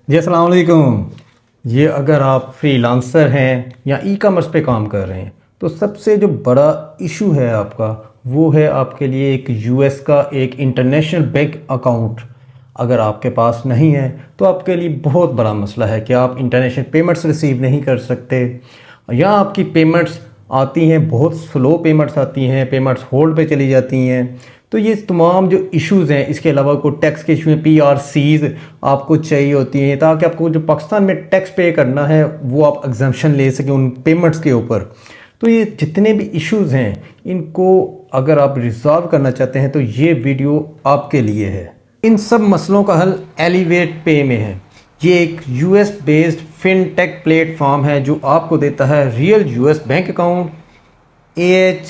جی السلام علیکم. یہ اگر آپ فری لانسر ہیں یا ای کامرس پہ کام کر رہے ہیں تو سب سے جو بڑا ایشو ہے آپ کا وہ ہے آپ کے لیے ایک یو ایس کا ایک انٹرنیشنل بینک اکاؤنٹ. اگر آپ کے پاس نہیں ہے تو آپ کے لیے بہت بڑا مسئلہ ہے کہ آپ انٹرنیشنل پیمنٹس ریسیو نہیں کر سکتے یا آپ کی پیمنٹس آتی ہیں بہت سلو پیمنٹس آتی ہیں, پیمنٹس ہولڈ پہ چلی جاتی ہیں. تو یہ تمام جو ایشوز ہیں, اس کے علاوہ کوئی ٹیکس کے ایشو ہیں, پی آر سیز آپ کو چاہیے ہوتی ہیں تاکہ آپ کو جو پاکستان میں ٹیکس پے کرنا ہے وہ آپ ایگزمپشن لے سکیں ان پیمنٹس کے اوپر. تو یہ جتنے بھی ایشوز ہیں ان کو اگر آپ ریزالو کرنا چاہتے ہیں تو یہ ویڈیو آپ کے لیے ہے. ان سب مسئلوں کا حل ایلیویٹ پے میں ہے. یہ ایک U S based fintech platform ہے جو آپ کو دیتا ہے real U S bank account, A H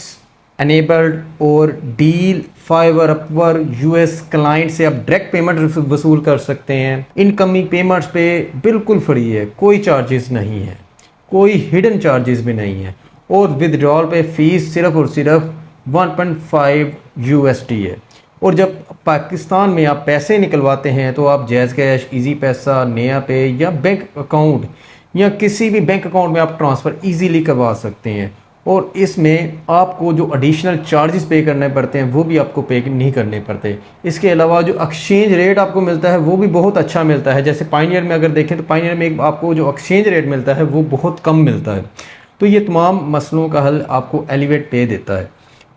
enabled اور deal Fiverr Upwork U S client سے آپ ڈائریکٹ پیمنٹ وصول کر سکتے ہیں. انکمنگ پیمنٹس پہ بالکل فری ہے, کوئی چارجز نہیں ہے, کوئی ہڈن چارجز بھی نہیں ہے, اور ودڈرال پہ فیس صرف اور صرف 1.5 USD ہے. اور جب پاکستان میں آپ پیسے نکلواتے ہیں تو آپ جیز کیش, ایزی پیسہ, نیا پے یا بینک اکاؤنٹ یا کسی بھی بینک اکاؤنٹ میں آپ ٹرانسفر ایزیلی کروا سکتے ہیں. اور اس میں آپ کو جو ایڈیشنل چارجز پے کرنے پڑتے ہیں وہ بھی آپ کو پے نہیں کرنے پڑتے. اس کے علاوہ جو ایکسچینج ریٹ آپ کو ملتا ہے وہ بھی بہت اچھا ملتا ہے. جیسے پائنیئر میں اگر دیکھیں تو پائنیئر میں آپ کو جو ایکسچینج ریٹ ملتا ہے وہ بہت کم ملتا ہے. تو یہ تمام مسئلوں کا حل آپ کو ایلیویٹ پے دیتا ہے.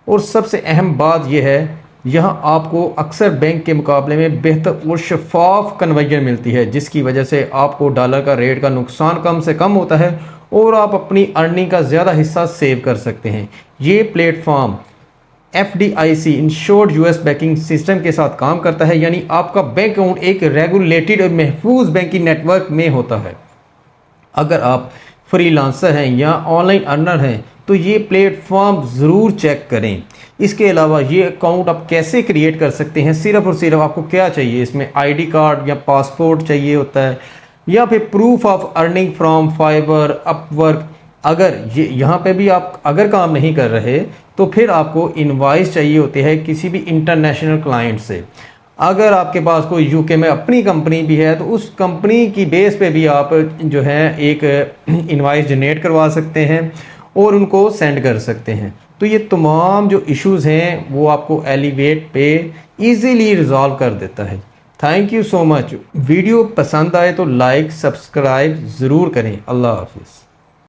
اور سب سے اہم بات یہ ہے, یہاں آپ کو اکثر بینک کے مقابلے میں بہتر اور شفاف کنورژن ملتی ہے, جس کی وجہ سے آپ کو ڈالر کا ریٹ کا نقصان کم سے کم ہوتا ہے اور آپ اپنی ارننگ کا زیادہ حصہ سیو کر سکتے ہیں. یہ platform FDIC insured U S banking system کے ساتھ کام کرتا ہے, یعنی آپ کا بینک اکاؤنٹ ایک ریگولیٹڈ اور محفوظ بینکنگ نیٹ ورک میں ہوتا ہے. اگر آپ فری لانسر ہیں یا آن لائن ارنر ہیں تو یہ پلیٹ فارم ضرور چیک کریں. اس کے علاوہ یہ اکاؤنٹ آپ کیسے کریٹ کر سکتے ہیں, صرف اور صرف آپ کو کیا چاہیے, اس میں ID کارڈ یا پاسپورٹ چاہیے ہوتا ہے یا پھر proof of earning from فائیور up work. اگر یہاں پہ بھی آپ اگر کام نہیں کر رہے تو پھر آپ کو انوائس چاہیے ہوتے ہیں کسی بھی انٹرنیشنل کلائنٹ سے. اگر آپ کے پاس کوئی UK میں اپنی کمپنی بھی ہے تو اس کمپنی کی بیس پہ بھی آپ جو ہے ایک انوائس جنریٹ کروا سکتے ہیں اور ان کو سینڈ کر سکتے ہیں. تو یہ تمام جو ایشوز ہیں وہ آپ کو ایلیویٹ پے ایزیلی ریزالو کر دیتا ہے. Thank you so much. Video پسند آئے تو لائک سبسکرائب ضرور کریں. اللہ حافظ.